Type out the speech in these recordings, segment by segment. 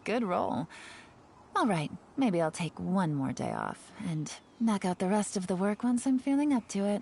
Good roll. All right, maybe I'll take one more day off and knock out the rest of the work once I'm feeling up to it.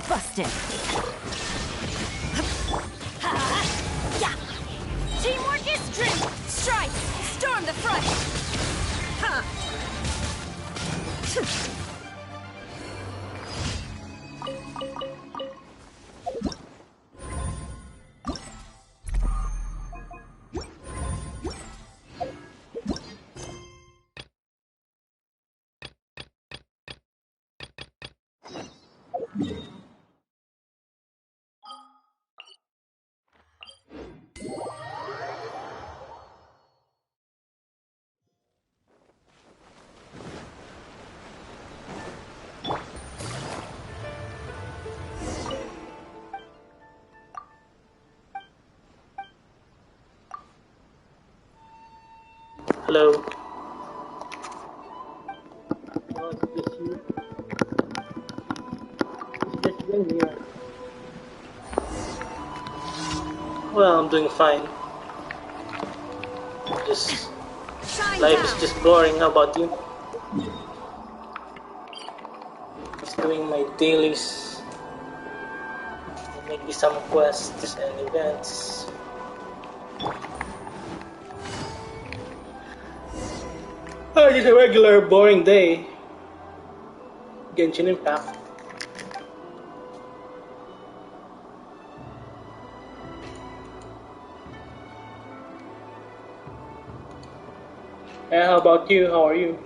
Busted. Yeah. Teamwork is strength. Strike. Storm the front. Huh. Hello. Oh, it's just you. It's just you here. Well, I'm doing fine. Just life is just boring. How about you? Just doing my dailies. Maybe some quests and events. Oh, just a regular boring day. Genshin Impact. How about you? How are you?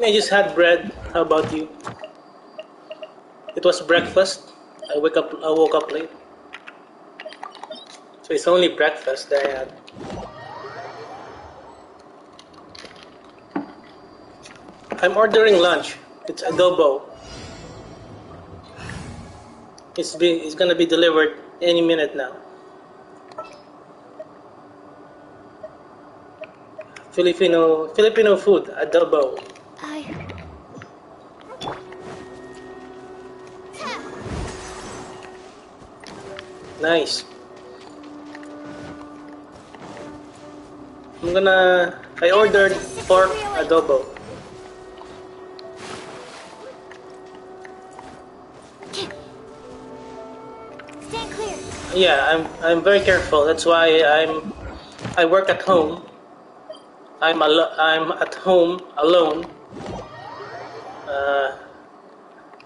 I just had bread. How about you? It was breakfast. I woke up late. So it's only breakfast that I had. I'm ordering lunch. It's adobo. It's gonna be delivered any minute now. Filipino food, adobo. Nice. I ordered pork adobo. Stand clear. Yeah, I'm very careful. That's why I work at home. I'm at home alone.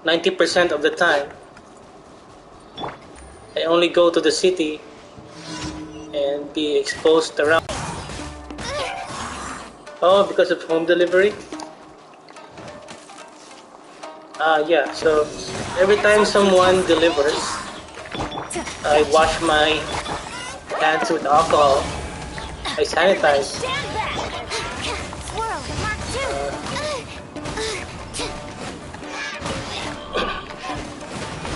90% of the time. I only go to the city and be exposed around. Oh, because of home delivery? Yeah, so every time someone delivers, I wash my hands with alcohol. I sanitize. Stand back! Swirl, Mark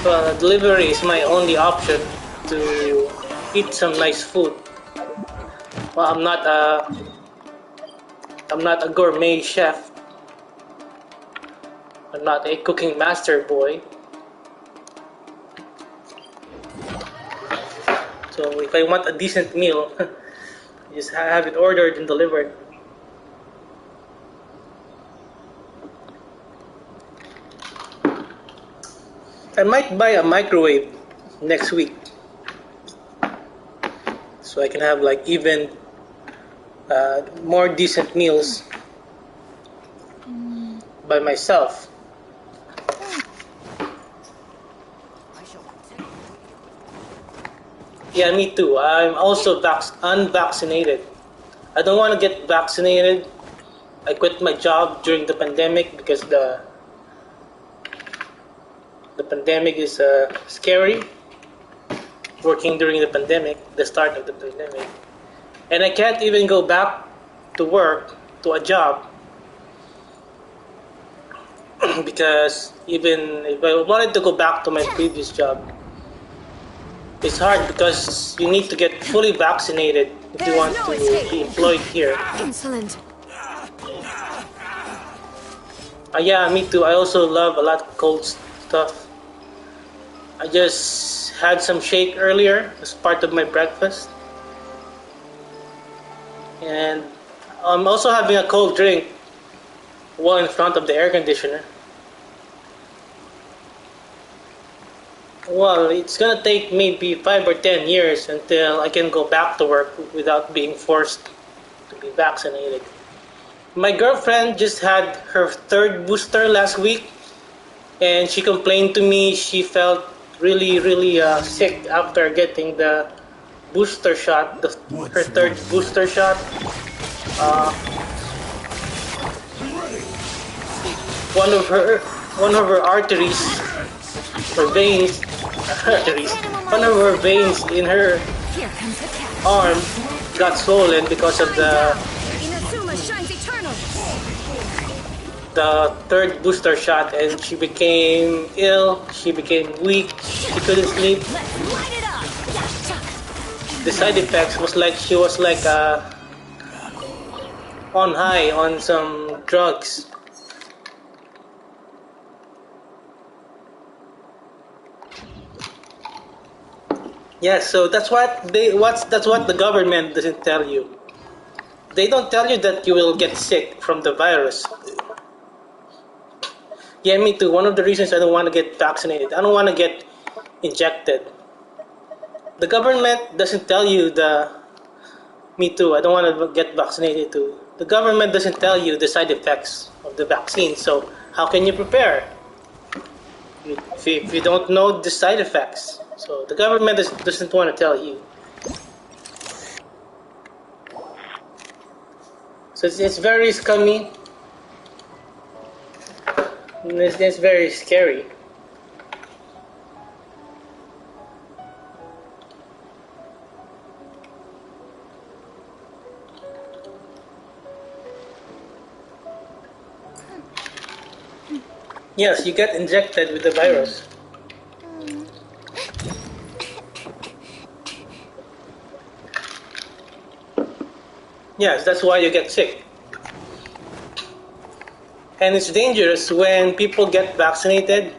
2! Well, delivery is my only option to eat some nice food. Well, I'm not a gourmet chef. I'm not a cooking master boy. So if I want a decent meal, just have it ordered and delivered. I might buy a microwave next week, so I can have like even more decent meals by myself. Yeah, me too. I'm also unvaccinated. I don't want to get vaccinated. I quit my job during the pandemic because the pandemic is scary. Working during the pandemic, the start of the pandemic, and I can't even go back to work, to a job, because even if I wanted to go back to my previous job, it's hard because you need to get fully vaccinated if you want to be employed here. Insolent. Yeah, me too. I also love a lot of cold stuff. I just had some shake earlier as part of my breakfast. And I'm also having a cold drink while in front of the air conditioner. Well, it's gonna take maybe 5 or 10 years until I can go back to work without being forced to be vaccinated. My girlfriend just had her third booster last week, and she complained to me she felt really sick after getting the booster shot, her third booster shot. Uh, one of her arteries or veins, arteries, one of her veins in her arm got swollen because of the third booster shot, and she became ill, she became weak, she couldn't sleep. The side effects was like she was like on high on some drugs. Yes, so that's what the government doesn't tell you. They don't tell you that you will get sick from the virus. Yeah, me too. One of the reasons I don't want to get vaccinated, I don't want to get injected. The government doesn't tell you me too. I don't want to get vaccinated too. The government doesn't tell you the side effects of the vaccine. So how can you prepare if you don't know the side effects? So the government doesn't want to tell you. So it's very scummy. It's very scary. Yes, you get injected with the virus. Yes, that's why you get sick. And it's dangerous when people get vaccinated,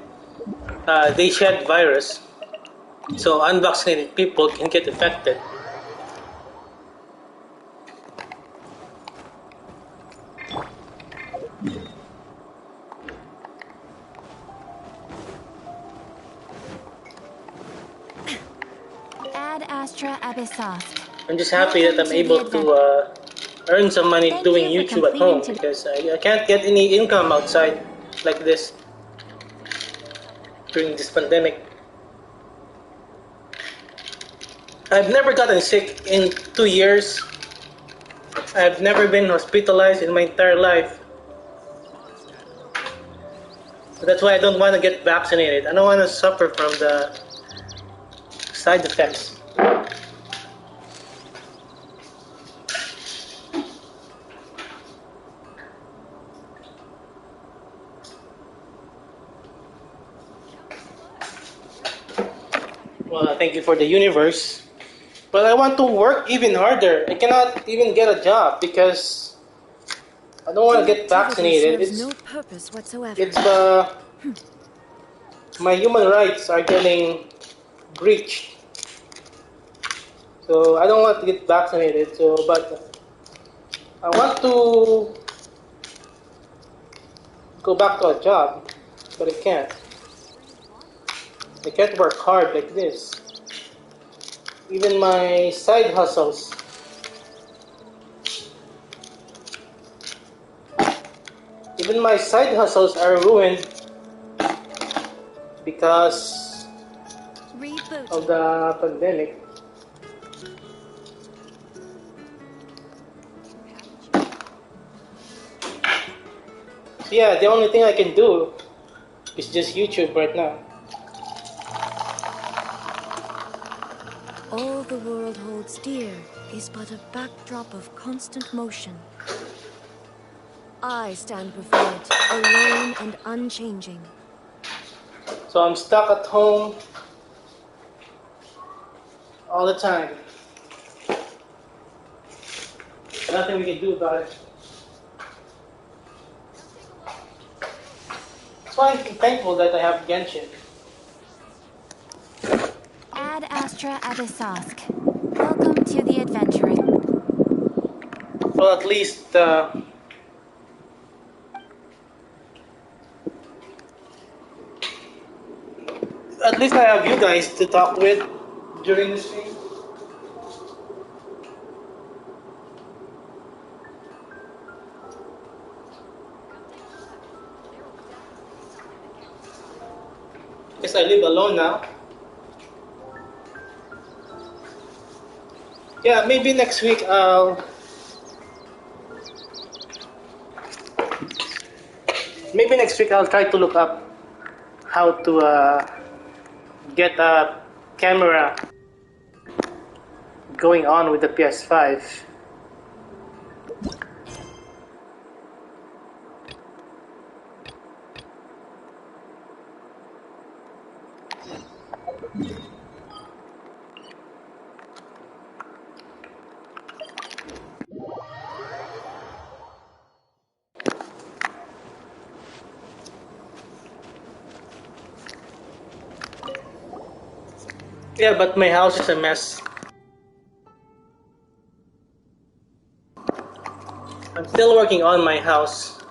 they shed virus. So unvaccinated people can get affected. Ad Astra Abyssosque. I'm just happy that I'm able to earn some money doing YouTube at home because I can't get any income outside like this during this pandemic. I've never gotten sick in 2 years. I've never been hospitalized in my entire life. That's why I don't want to get vaccinated. I don't want to suffer from the side effects. Well, thank you for the universe. But I want to work even harder. I cannot even get a job because I don't want to get vaccinated. Serves no purpose whatsoever. It's my human rights are getting breached. So I don't want to get vaccinated. But I want to go back to a job, but I can't. I can't work hard like this. Even my side hustles. Even my side hustles are ruined because Reboot. of the pandemic. So yeah, the only thing I can do is just YouTube right now. All the world holds dear is but a backdrop of constant motion. I stand before it, alone and unchanging. So I'm stuck at home all the time. Nothing we can do about it. That's why I'm thankful that I have Genshin. Ad Astra Abyssosque. Welcome to the adventuring. Well, at least I have you guys to talk with during the stream. Guess I live alone now. Yeah, maybe next week I'll try to look up how to get a camera going on with the PS5. Yeah, but my house is a mess. I'm still working on my house.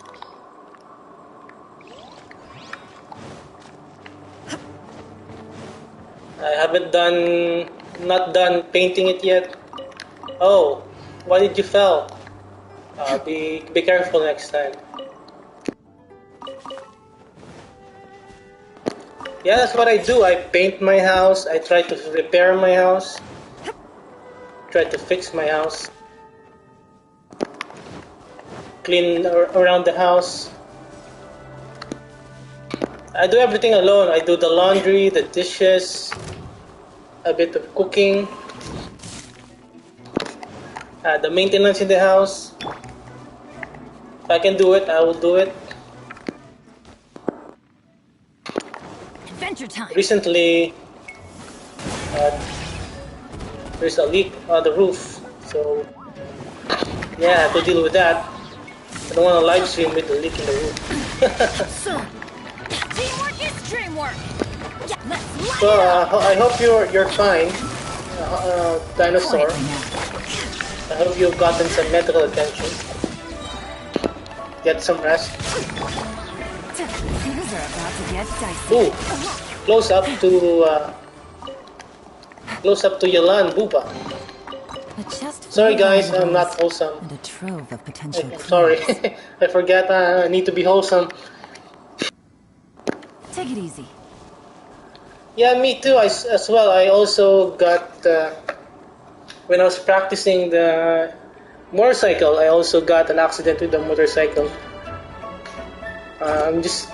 I haven't not done painting it yet. Oh, why did you fell? Be careful next time. Yeah, that's what I do. I paint my house. I try to repair my house. Try to fix my house. Clean around the house. I do everything alone. I do the laundry, the dishes, a bit of cooking, the maintenance in the house. If I can do it, I will do it. Adventure time. Recently, there's a leak on the roof, so yeah, I have to deal with that. I don't want to live stream with the leak in the roof. Teamwork is dreamwork. Let's So I hope you're fine, dinosaur. I hope you've gotten some medical attention. Get some rest. Things are about to get dicey. Ooh, close up to Yelan Buba. A chest Sorry full of guys, I'm not valuables wholesome. and a trove of potential I'm sorry. clues. I forgot I need to be wholesome. Take it easy. Yeah, me too. As well. I also got when I was practicing the motorcycle, I also got an accident with the motorcycle. I'm just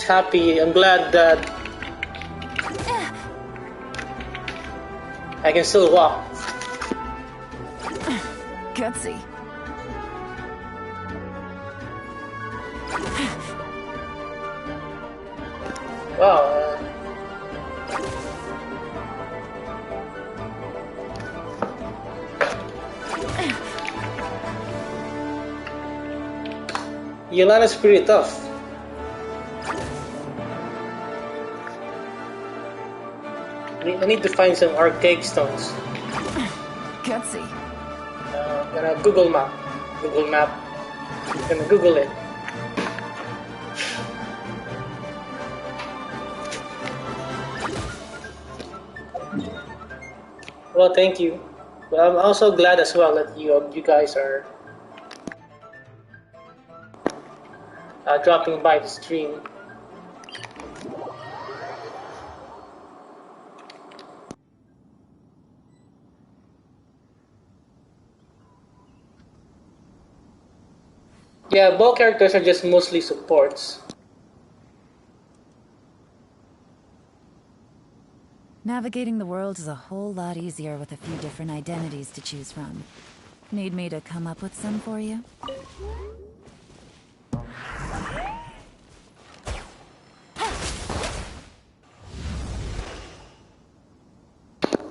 happy. I'm glad that I can still walk. Gutsy. Wow. Yelan is pretty tough. I need to find some archaic stones. Gutsy. Gonna Google Map. Gonna Google it. Well, thank you. But I'm also glad as well that you guys are dropping by the stream. Yeah, both characters are just mostly supports. Navigating the world is a whole lot easier with a few different identities to choose from. Need me to come up with some for you?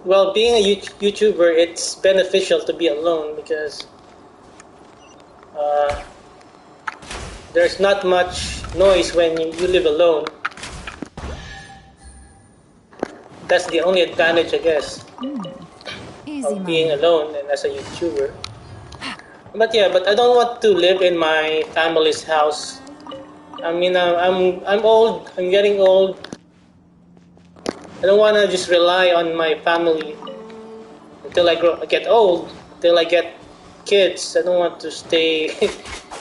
Well, being a YouTuber, it's beneficial to be alone because there's not much noise when you live alone. That's the only advantage, I guess, Easy of being money. alone and as a YouTuber. But yeah, but I don't want to live in my family's house. I mean, I'm old. I'm getting old. I don't want to just rely on my family until I get old, until I get kids. I don't want to stay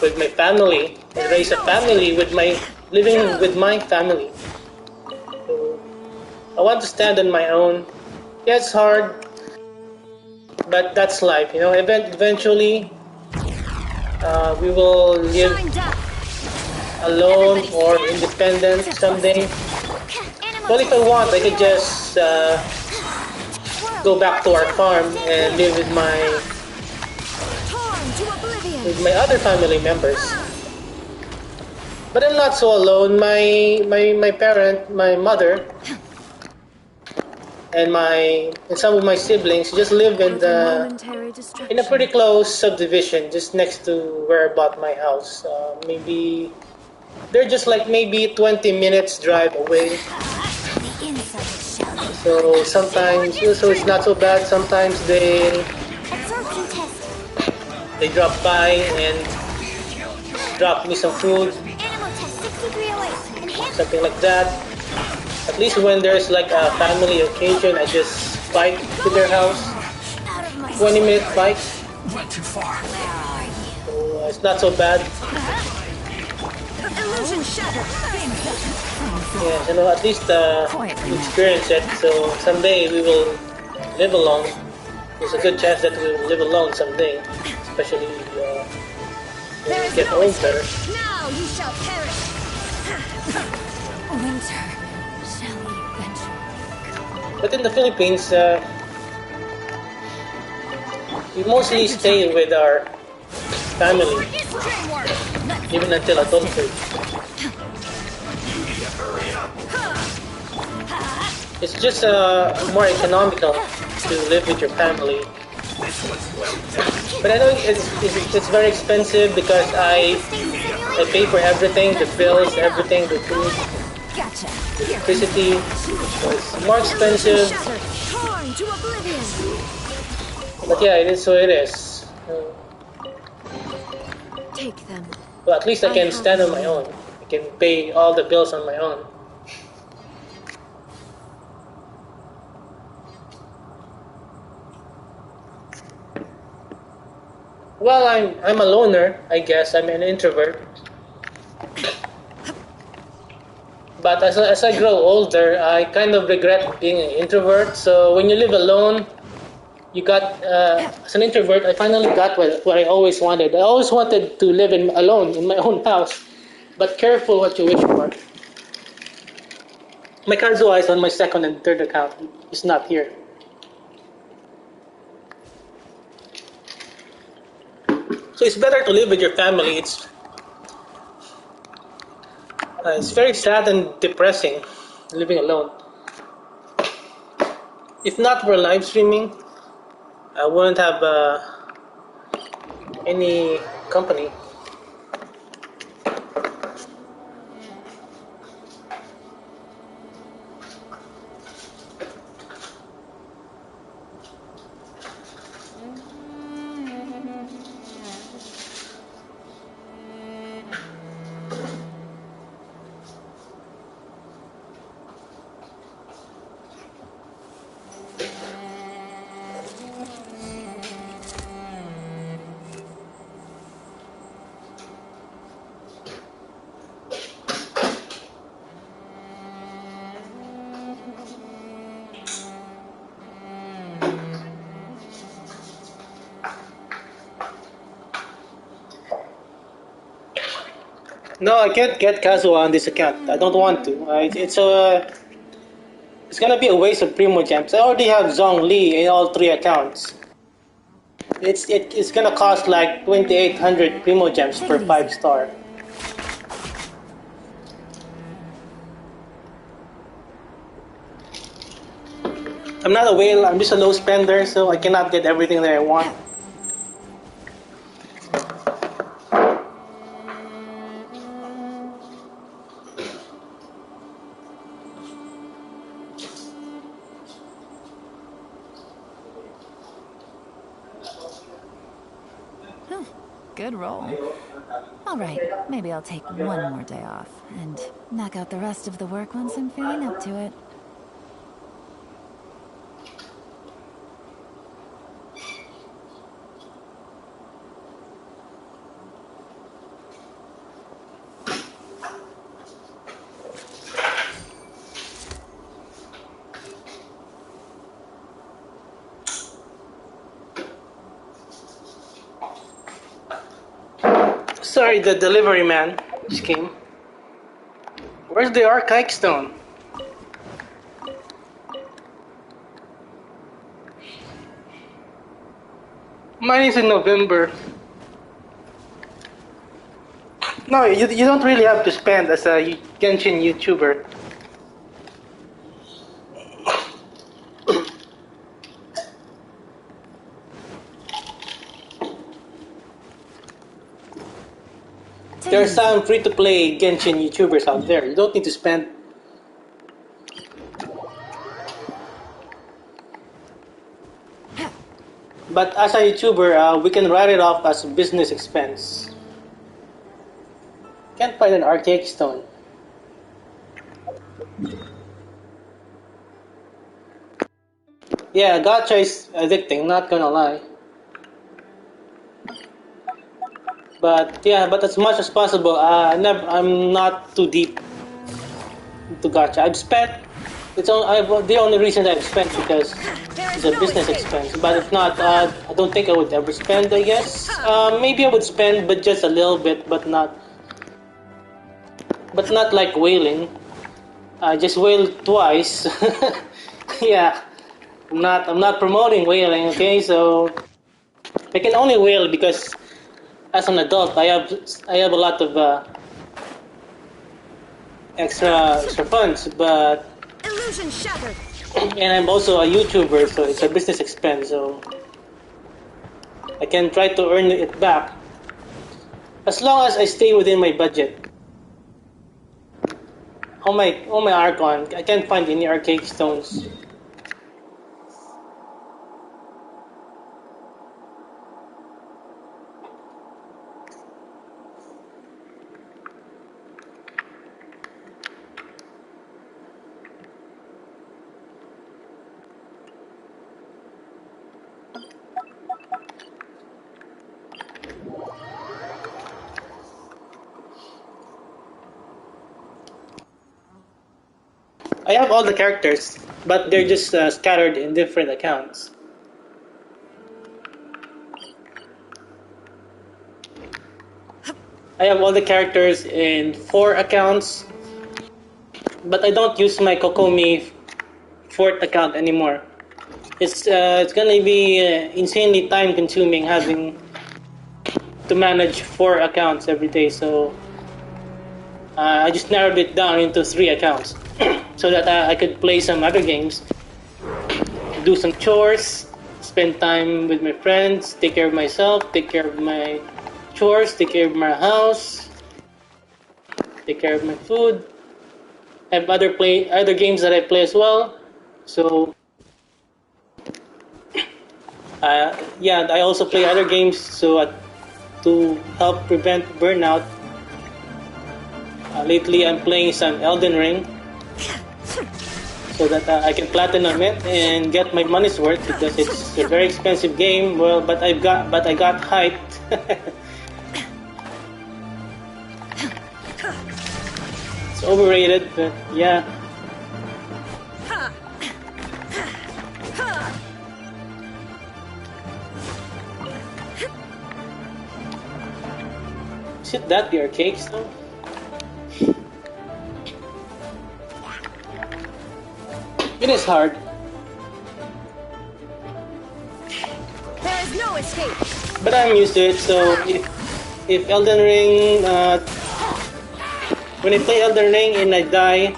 with my family and raise a family living with my family. So I want to stand on my own. Yeah, it's hard, but that's life, you know. Eventually, we will live alone or independent someday. Well, if I want, I could just go back to our farm and live with my other family members. But I'm not so alone. My parent, my mother, and some of my siblings just live in a pretty close subdivision, just next to where I bought my house. Maybe they're just like maybe 20 minutes drive away. So sometimes, so it's not so bad. Sometimes they drop by and drop me some food, something like that. At least when there's like a family occasion, I just bike to their house. 20-minute bike. Went too far. So it's not so bad. Illusion shattered. Yeah, you know, at least we experience it. So someday we will live alone. There's a good chance that we will live alone someday, especially when we get older. Now you shall perish. Winter shall we venture. But in the Philippines, we mostly stay with our family, even until adulthood. It's just more economical to live with your family. But I know it's very expensive because I pay for everything, the bills, everything, the food, the electricity. So it's more expensive. Torn to oblivion. But yeah, it is so it is. Take them. Well, at least I can stand on my own. I can pay all the bills on my own. Well, I'm a loner, I guess. I'm an introvert. But as I grow older, I kind of regret being an introvert. So when you live alone, You got as an introvert, I finally got what I always wanted. I always wanted to live alone in my own house, but careful what you wish for. My Kazuha is on my second and third account. He's not here. So it's better to live with your family. It's very sad and depressing living alone. If not for live streaming, I wouldn't have any company. No, I can't get Kazuha on this account. I don't want to. It's gonna be a waste of Primo Gems. I already have Zhongli in all three accounts. It's gonna cost like 2,800 Primo Gems Take per it easy. 5-star. I'm not a whale. I'm just a low spender, so I cannot get everything that I want. Whew, good roll. All right, maybe I'll take one more day off and knock out the rest of the work once I'm feeling up to it. Sorry, the delivery man just came. Where's the archaic stone? Mine is in November. No, you don't really have to spend as a Genshin YouTuber. There are some free-to-play Genshin YouTubers out there. You don't need to spend. But as a YouTuber, we can write it off as a business expense. Can't find an archaic stone. Yeah, gacha is addicting, not gonna lie. But yeah, but as much as possible, I'm not too deep into gacha. The only reason I've spent because it's a business expense. But if not, I don't think I would ever spend. I guess maybe I would spend, but just a little bit, but not like whaling. I just whaled twice. Yeah, I'm not promoting whaling. Okay, so I can only whale because as an adult, I have a lot of extra funds, but Illusion shattered. and I'm also a YouTuber, so it's a business expense. So I can try to earn it back as long as I stay within my budget. On my Archon, I can't find any archaic stones. I have all the characters, but they're just scattered in different accounts. I have all the characters in 4 accounts, but I don't use my Kokomi fourth account anymore. It's gonna be insanely time consuming having to manage 4 accounts every day. So I just narrowed it down into 3 accounts so that I could play some other games, do some chores, spend time with my friends, take care of myself, take care of my chores, take care of my house, take care of my food. I have other games that I play as well. So yeah, I also play other games to help prevent burnout. Lately, I'm playing some Elden Ring so that I can platinum it and get my money's worth because it's a very expensive game. Well, but I got hyped. It's overrated, but yeah. Is it that the arcades though? It is hard. There is no escape. But I'm used to it, so if Elden Ring, when I play Elden Ring and I die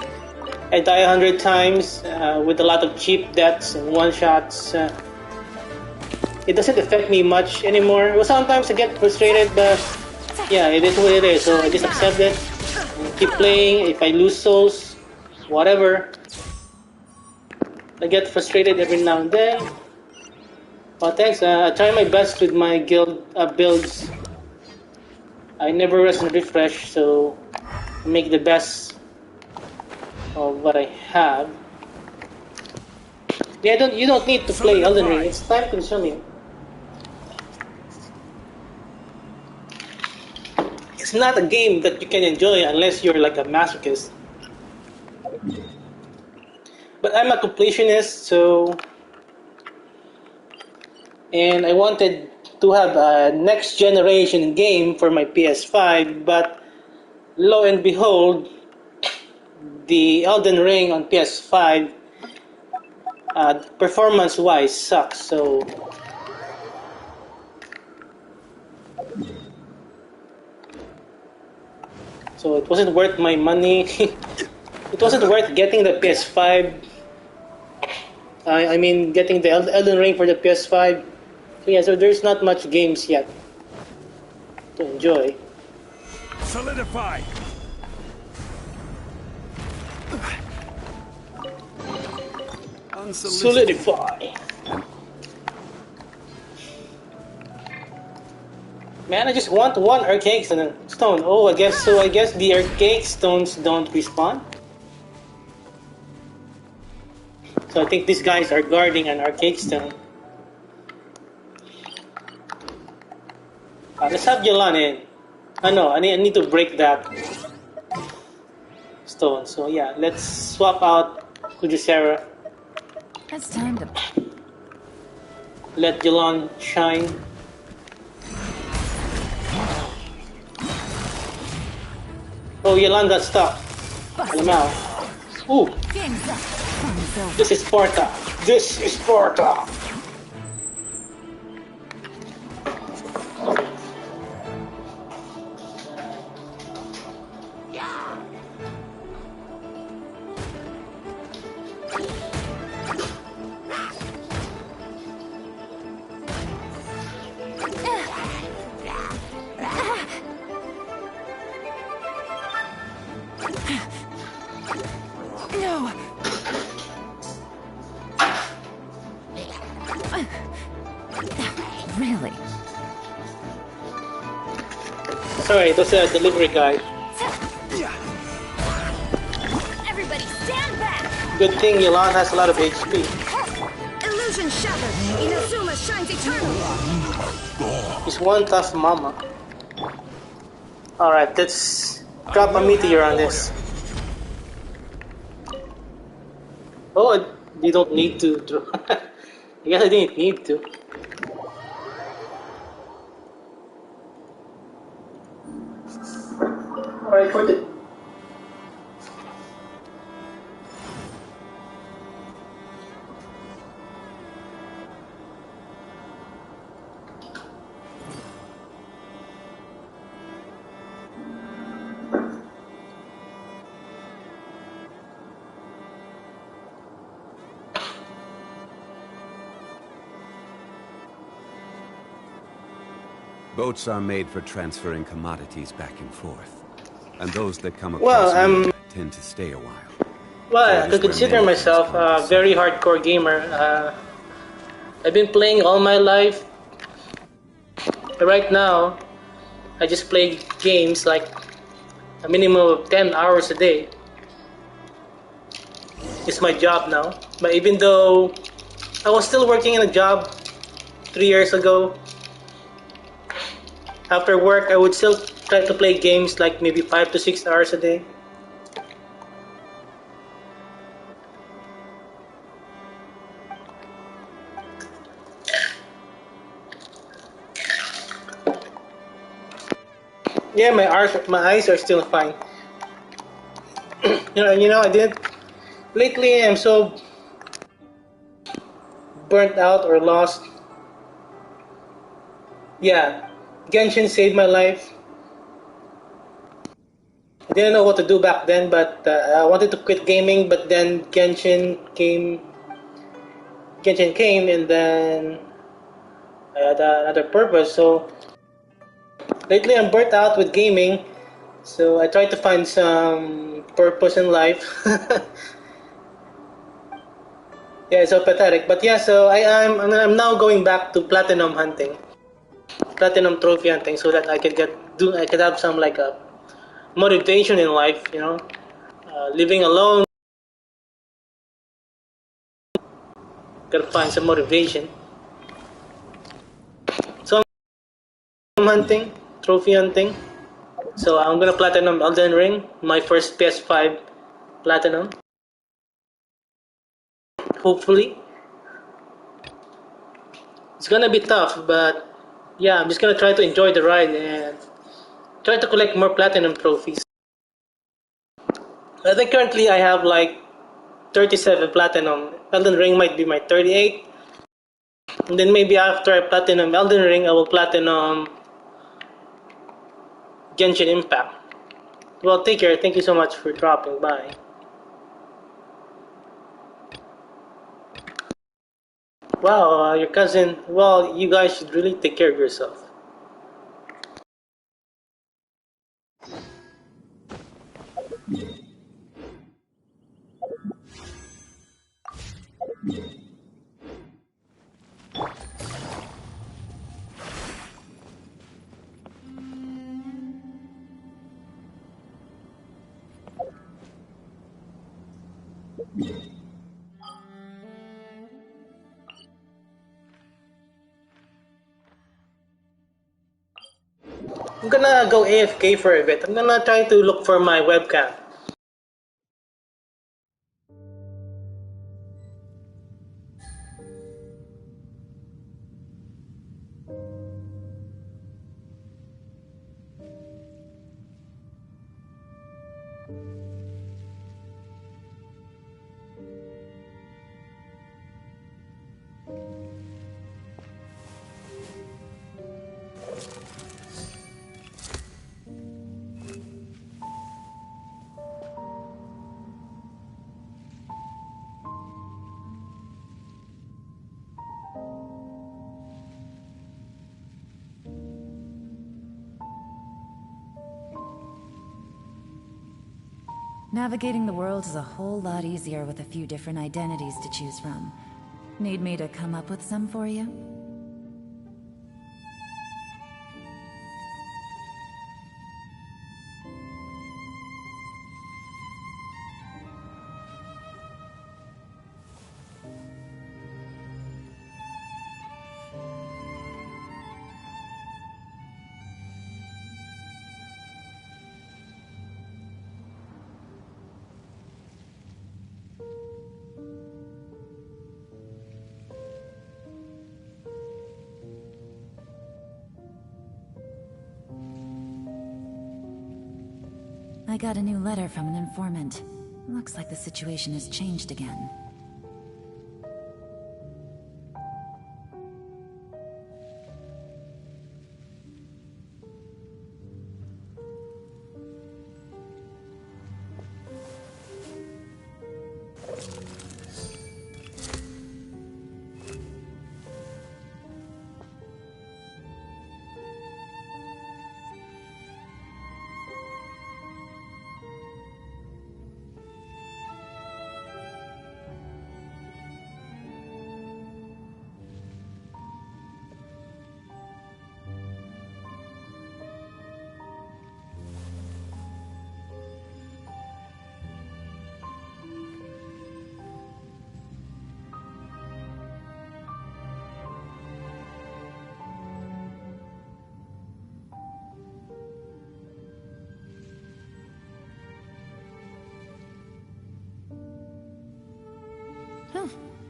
100 times with a lot of cheap deaths and one-shots. It doesn't affect me much anymore. Well, sometimes I get frustrated, but yeah, it is what it is. So I just accept it and keep playing. If I lose souls, whatever. I get frustrated every now and then. Well, thanks. I try my best with my guild builds. I never rest and refresh, so I make the best of what I have. Yeah, you don't need to play Elden Ring. It's time consuming. It's not a game that you can enjoy unless you're like a masochist. But I'm a completionist, so and I wanted to have a next generation game for my PS5, but lo and behold, the Elden Ring on PS5 performance-wise sucks. So it wasn't worth my money. It wasn't worth getting the PS5. I mean, getting the Elden Ring for the PS5. So yeah, so there's not much games yet to enjoy. Solidify. Solidify. Man, I just want one arcade stone. Oh, I guess so. I guess the arcade stones don't respawn. So I think these guys are guarding an arcade stone. Let's have Yelan in. No, I need to break that stone. So yeah, let's swap out Kujusera. It's time to... Let Yelan shine. Oh, Yelan got stuck. Alam. Ooh. Game's up. Fun's over. This is Sparta. This is Sparta. No. Really? Sorry, it was a delivery guy. Everybody stand back! Good thing Yelan has a lot of HP. Illusion shattered! Inazuma shines eternal! He's one tough mama. Alright, let's drop a meteor on this. Oh, you don't need to. I guess I didn't need to. Alright, for the Boats are made for transferring commodities back and forth. And those that come well, across me tend to stay a while. well, So I it is could where consider many myself transport to a very settle. hardcore gamer. I've been playing all my life. Right now, I just play games like a minimum of 10 hours a day. It's my job now. But even though I was still working in a job 3 years ago, after work I would still try to play games like maybe 5 to 6 hours a day. Yeah, my eyes are still fine. I didn't. Lately, I'm so burnt out or lost. Yeah, Genshin saved my life. I didn't know what to do back then, but I wanted to quit gaming. But then Genshin came, and then I had another purpose. So lately, I'm burnt out with gaming. So I try to find some purpose in life. Yeah, it's so pathetic. But yeah, so I'm now going back to platinum hunting, platinum trophy hunting, so that I could have some like a motivation in life. Living alone, gotta find some motivation. So I'm hunting, trophy hunting. So I'm gonna platinum Elden Ring, my first PS5 platinum. Hopefully, it's gonna be tough, but yeah, I'm just gonna try to enjoy the ride and try to collect more platinum trophies. I think currently I have like 37 platinum. Elden Ring might be my 38. And then maybe after I platinum Elden Ring, I will platinum Genshin Impact. Well, take care. Thank you so much for dropping by. Wow, your cousin. Well, you guys should really take care of yourself. I'm gonna go AFK for a bit. I'm gonna try to look for my webcam. Navigating the world is a whole lot easier with a few different identities to choose from. Need me to come up with some for you? I got a new letter from an informant. Looks like the situation has changed again.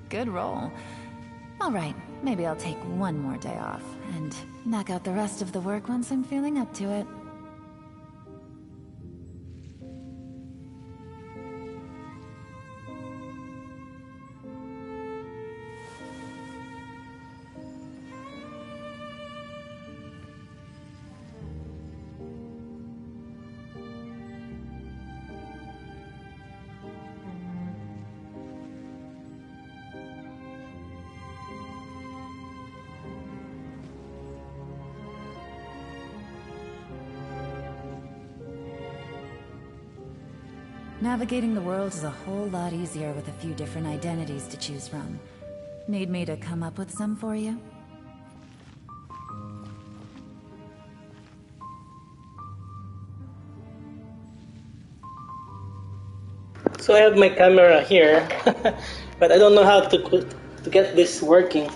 Good roll. Alright, maybe I'll take one more day off, and knock out the rest of the work once I'm feeling up to it. Navigating the world is a whole lot easier with a few different identities to choose from. Need me to come up with some for you? So I have my camera here, but I don't know how to get this working.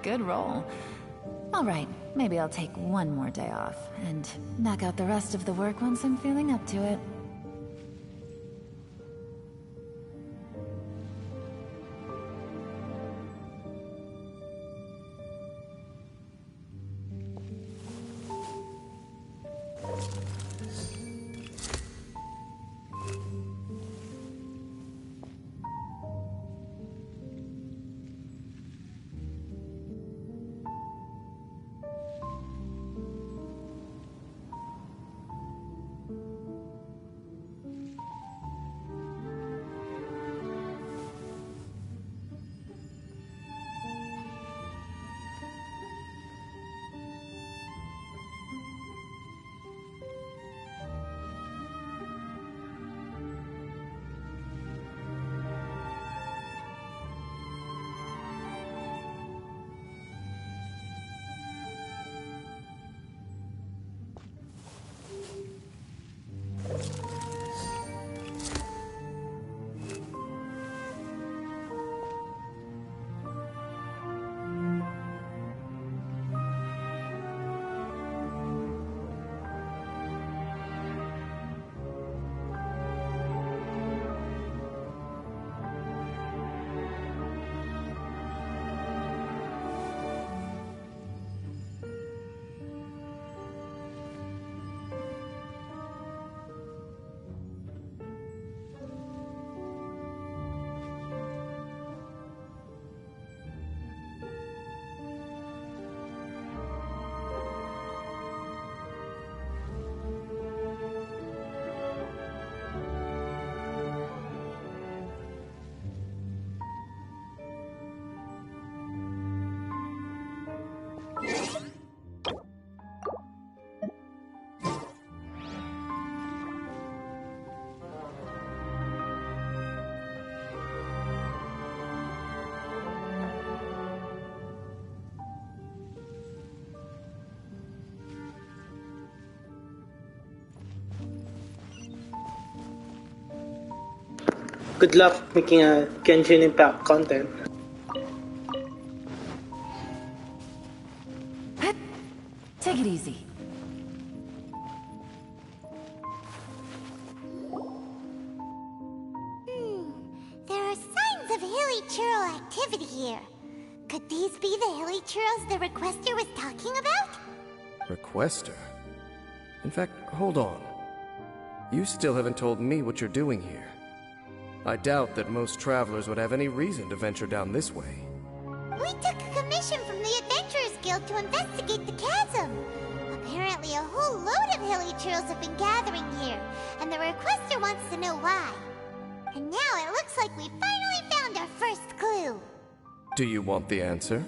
Good roll. Alright, maybe I'll take one more day off, and knock out the rest of the work once I'm feeling up to it. Good luck making a Genshin Impact content. Take it easy. There are signs of hilly churl activity here. Could these be the hilly churls the requester was talking about? Requester? In fact, hold on. You still haven't told me what you're doing here. I doubt that most travelers would have any reason to venture down this way. We took a commission from the Adventurers Guild to investigate the chasm. Apparently a whole load of hilly churls have been gathering here, and the requester wants to know why. And now it looks like we finally found our first clue. Do you want the answer?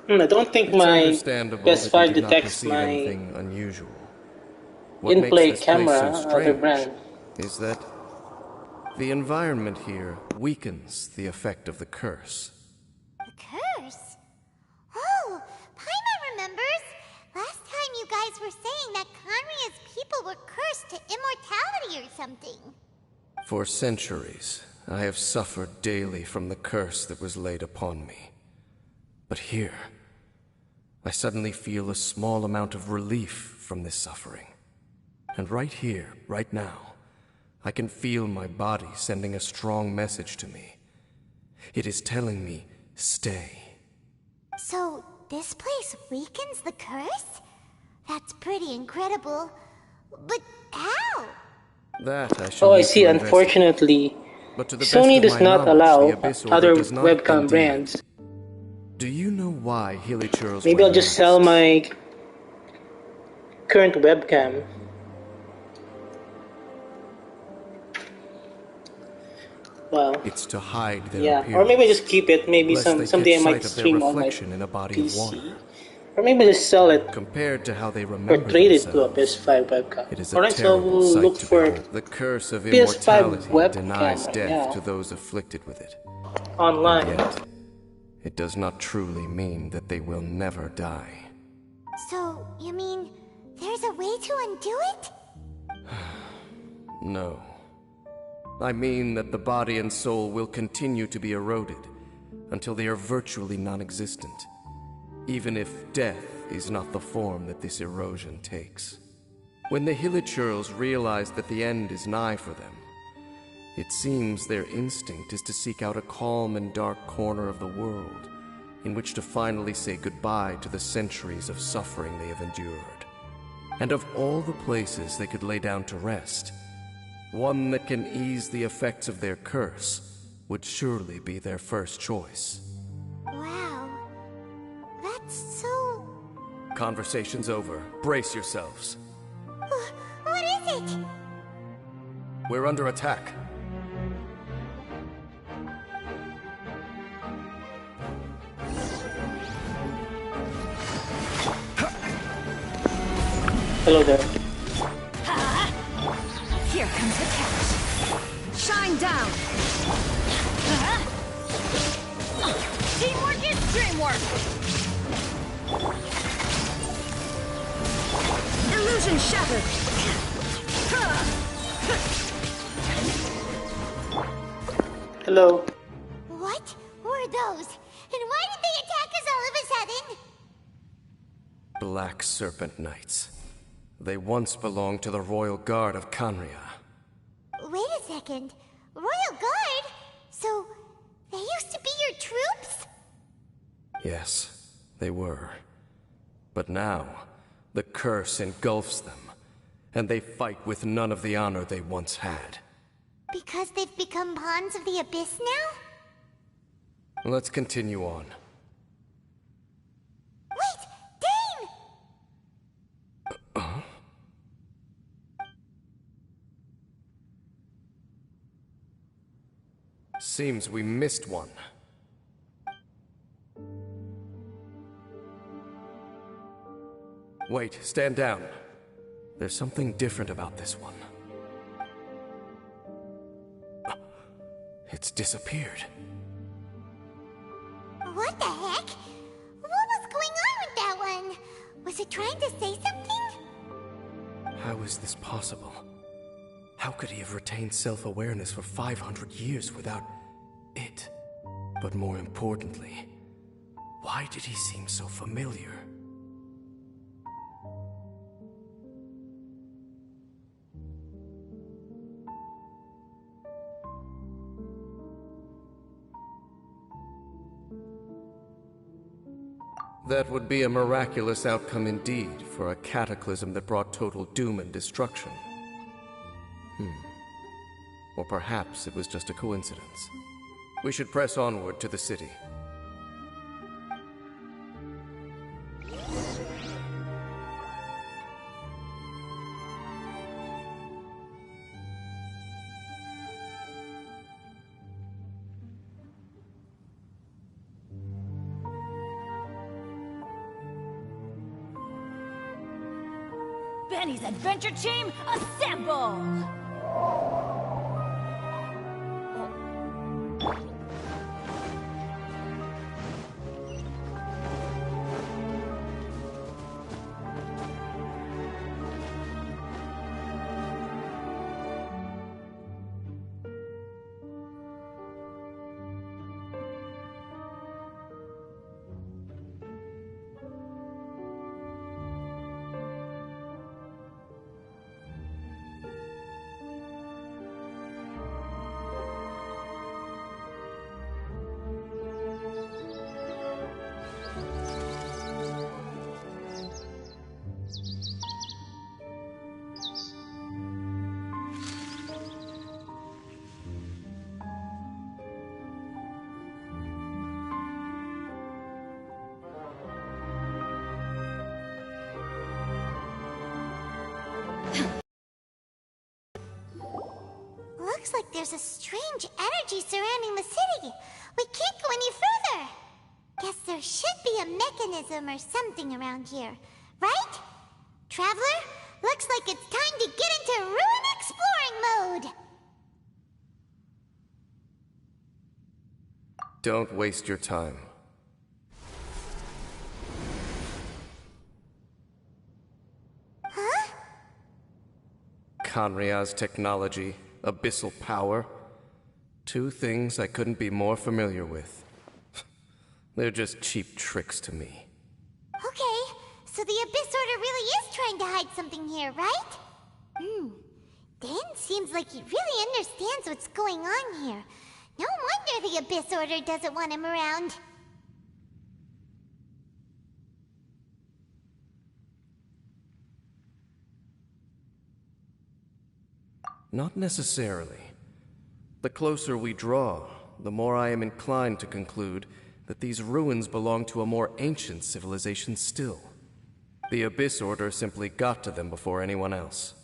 I don't think It's my understandable that PS5 you do not detects perceive my anything unusual. What makes in-play this place camera, so other strange brand. is that the environment here weakens the effect of the curse. The curse? Oh, Paimon remembers. Last time you guys were saying that Conria's people were cursed to immortality or something. For centuries, I have suffered daily from the curse that was laid upon me. But here, I suddenly feel a small amount of relief from this suffering. And right here, right now, I can feel my body sending a strong message to me. It is telling me, stay. So, this place weakens the curse? That's pretty incredible. But how? That I shall Oh, I need see. to investigate. Unfortunately, But to the Sony best of does my not knowledge, allow the Abyss Order other does not webcam indeed. brands. Do you know why Hilly Churls Maybe wear I'll just sell masks? my current webcam. Well, It's to hide their yeah. appearance. Or maybe I just keep it. Maybe lest they someday I catch might sight of their stream on my reflection in a body of water. PC. Or maybe just sell it Compared to how they or remember trade it to a themselves, PS5 webcam. it is a Alright, so terrible we'll sight look to for behold. The curse of PS5 immortality webcam denies right death now. to those afflicted with it. online. Yet, it does not truly mean that they will never die. So, you mean there's a way to undo it? No. I mean that the body and soul will continue to be eroded until they are virtually non-existent, even if death is not the form that this erosion takes. When the Hilichurls realize that the end is nigh for them, it seems their instinct is to seek out a calm and dark corner of the world in which to finally say goodbye to the centuries of suffering they have endured. And of all the places they could lay down to rest, one that can ease the effects of their curse would surely be their first choice. Wow. That's so... Conversation's over. Brace yourselves. What is it? We're under attack. Hello there. Here comes the catch. Shine down. Teamwork is dreamwork. Illusion shattered. Hello. What were those? And why did they attack us all of a sudden? Black Serpent Knights. They once belonged to the Royal Guard of Canria. Wait a second. Royal Guard? So, they used to be your troops? Yes, they were. But now, the curse engulfs them, and they fight with none of the honor they once had. Because they've become pawns of the Abyss now? Let's continue on. Wait! Dane! Seems we missed one. Wait, stand down. There's something different about this one. It's disappeared. What the heck? What was going on with that one? Was it trying to say something? How is this possible? How could he have retained self-awareness for 500 years without it? But more importantly, why did he seem so familiar? That would be a miraculous outcome indeed for a cataclysm that brought total doom and destruction. Or perhaps it was just a coincidence. We should press onward to the city. Benny's adventure team, assemble! Looks like there's a strange energy surrounding the city. We can't go any further. Guess there should be a mechanism or something around here, right? Traveler, looks like it's time to get into ruin exploring mode. Don't waste your time. Huh? Kanria's technology, abyssal power. Two things I couldn't be more familiar with. They're just cheap tricks to me. Okay, so the Abyss Order really is trying to hide something here, right? Dan seems like he really understands what's going on here. No wonder the Abyss Order doesn't want him around. Not necessarily. The closer we draw, the more I am inclined to conclude that these ruins belong to a more ancient civilization still. The Abyss Order simply got to them before anyone else.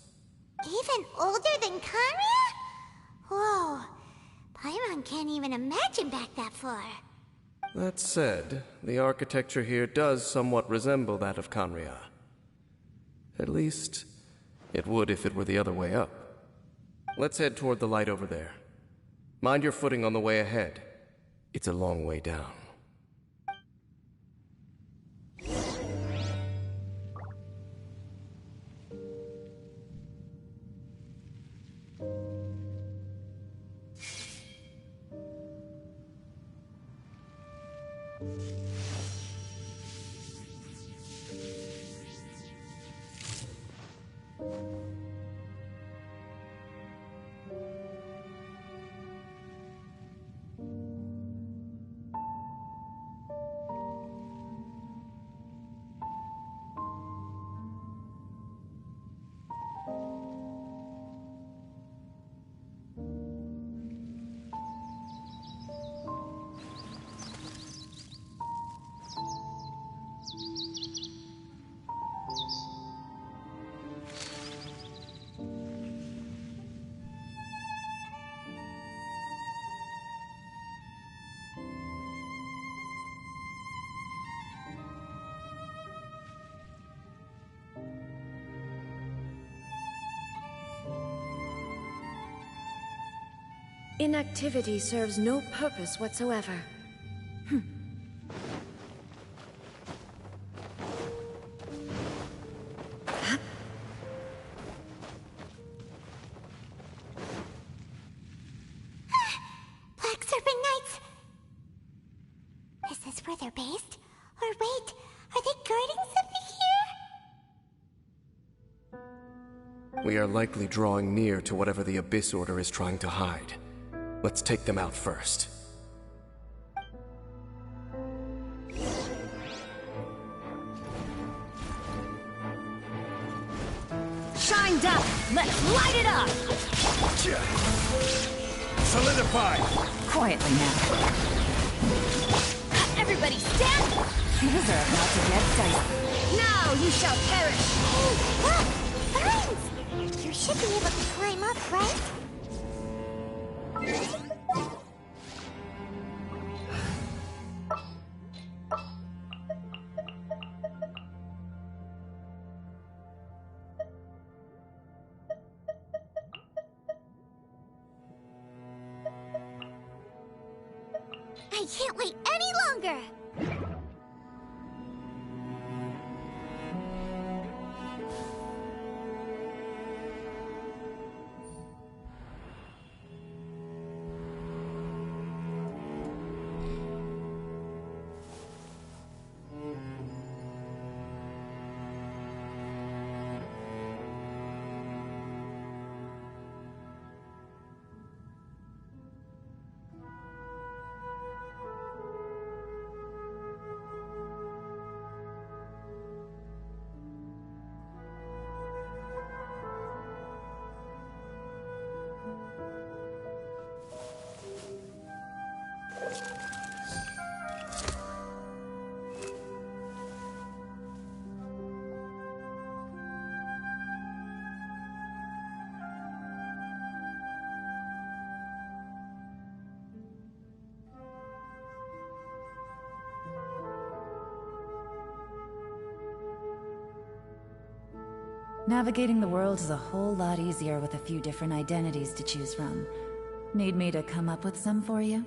Even older than Kanria? Whoa. Paimon can't even imagine back that far. That said, the architecture here does somewhat resemble that of Kanria. At least, it would if it were the other way up. Let's head toward the light over there. Mind your footing on the way ahead. It's a long way down. Inactivity serves no purpose whatsoever. Black Serpent Knights! Is this where they're based? Or wait, are they guarding something here? We are likely drawing near to whatever the Abyss Order is trying to hide. Let's take them out first. Shined up! Let's light it up! Solidify! Quietly now. Everybody stand! These are about to get dicey. Now you shall perish! Look! Vines! You should be able to climb up, right? I can't wait any longer! Navigating the world is a whole lot easier with a few different identities to choose from. Need me to come up with some for you?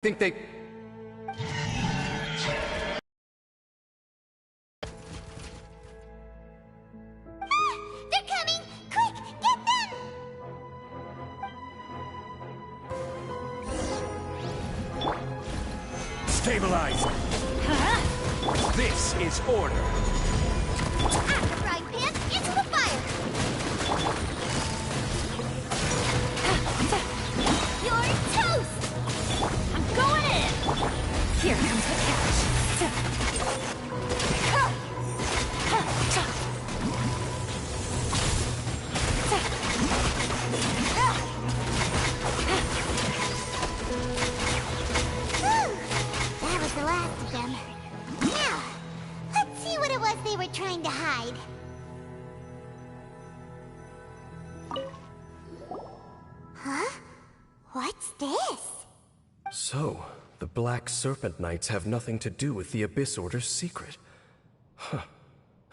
Think they... They're coming! Quick, get them! Stabilize! This is order! Frying pan into the fire! You're toast! I'm going in! Here comes the catch. That was the last of them. Now, let's see what it was they were trying to hide. Huh? What's this? So, the Black Serpent Knights have nothing to do with the Abyss Order's secret. Huh.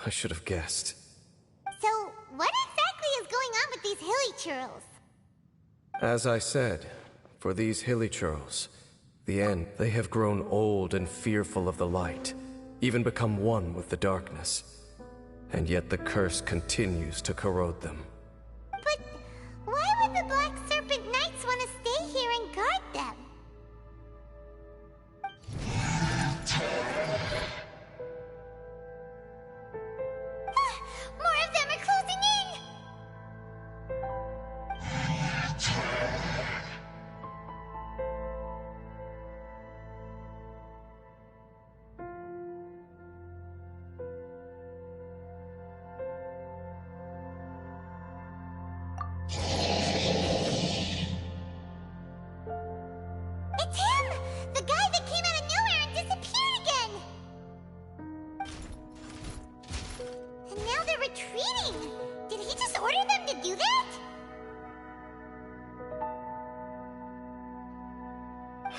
I should have guessed. So, what exactly is going on with these hilly churls? As I said, for these hilly churls, the end, they have grown old and fearful of the light, even become one with the darkness. And yet the curse continues to corrode them. But why would the Black Serpent Knights want to stay here and guard them?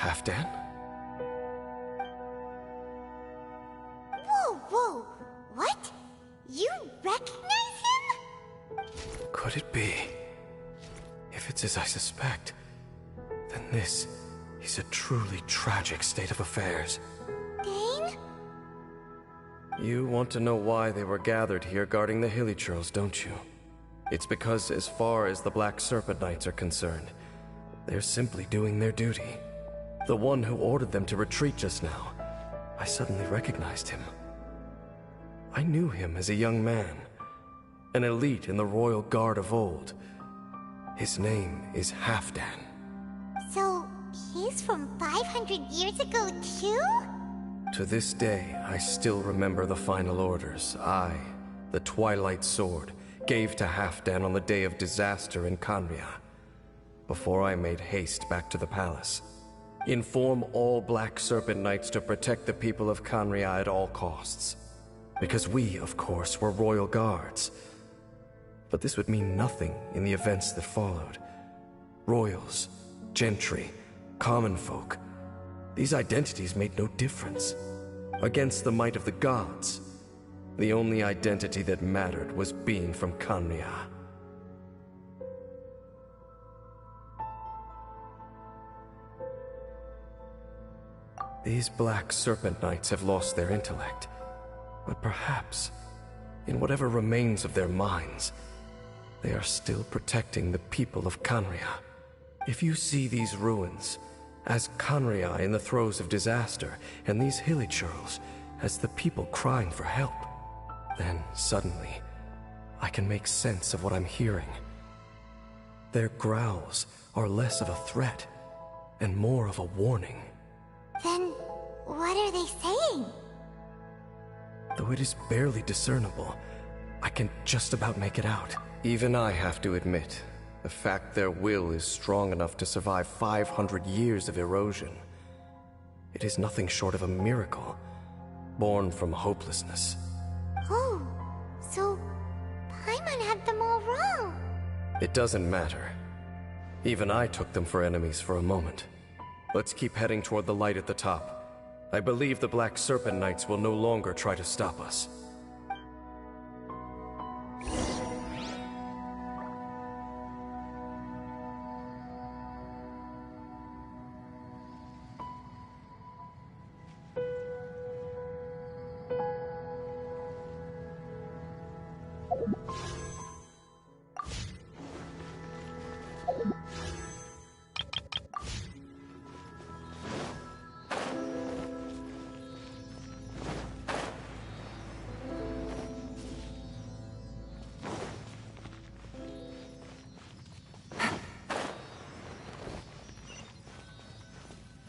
Halfdan? Whoa, whoa! What? You recognize him? Could it be? If it's as I suspect, then this is a truly tragic state of affairs. Dane? You want to know why they were gathered here guarding the Hilly Churls, don't you? It's because as far as the Black Serpent Knights are concerned, they're simply doing their duty. The one who ordered them to retreat just now, I suddenly recognized him. I knew him as a young man, an elite in the Royal Guard of old. His name is Halfdan. So, he's from 500 years ago too? To this day, I still remember the final orders I, the Twilight Sword, gave to Halfdan on the day of disaster in Khaenri'ah, before I made haste back to the palace. Inform all Black Serpent Knights to protect the people of Khaenri'ah at all costs. Because we, of course, were royal guards. But this would mean nothing in the events that followed. Royals, gentry, common folk, these identities made no difference. Against the might of the gods, the only identity that mattered was being from Khaenri'ah. These Black Serpent Knights have lost their intellect, but perhaps, in whatever remains of their minds, they are still protecting the people of Khaenri'ah. If you see these ruins as Khaenri'ah in the throes of disaster, and these Hilly Churls as the people crying for help, then suddenly I can make sense of what I'm hearing. Their growls are less of a threat and more of a warning. Then, what are they saying? Though it is barely discernible, I can just about make it out. Even I have to admit, the fact their will is strong enough to survive 500 years of erosion. It is nothing short of a miracle, born from hopelessness. Oh, so Paimon had them all wrong. It doesn't matter. Even I took them for enemies for a moment. Let's keep heading toward the light at the top. I believe the Black Serpent Knights will no longer try to stop us.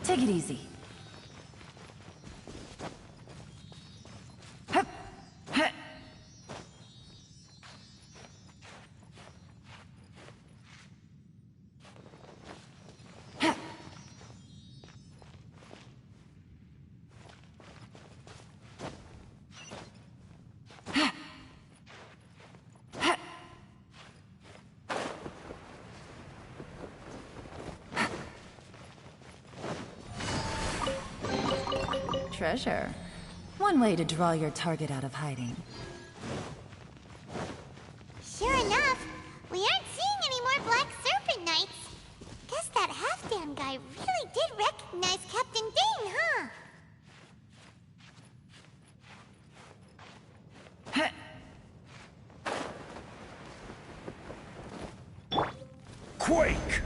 Take it easy. Hup. Huh. Huh. Huh. Huh. Treasure. One way to draw your target out of hiding. Sure enough, we aren't seeing any more Black Serpent Knights. Guess that Halfdan guy really did recognize Captain Dane, huh? Quake!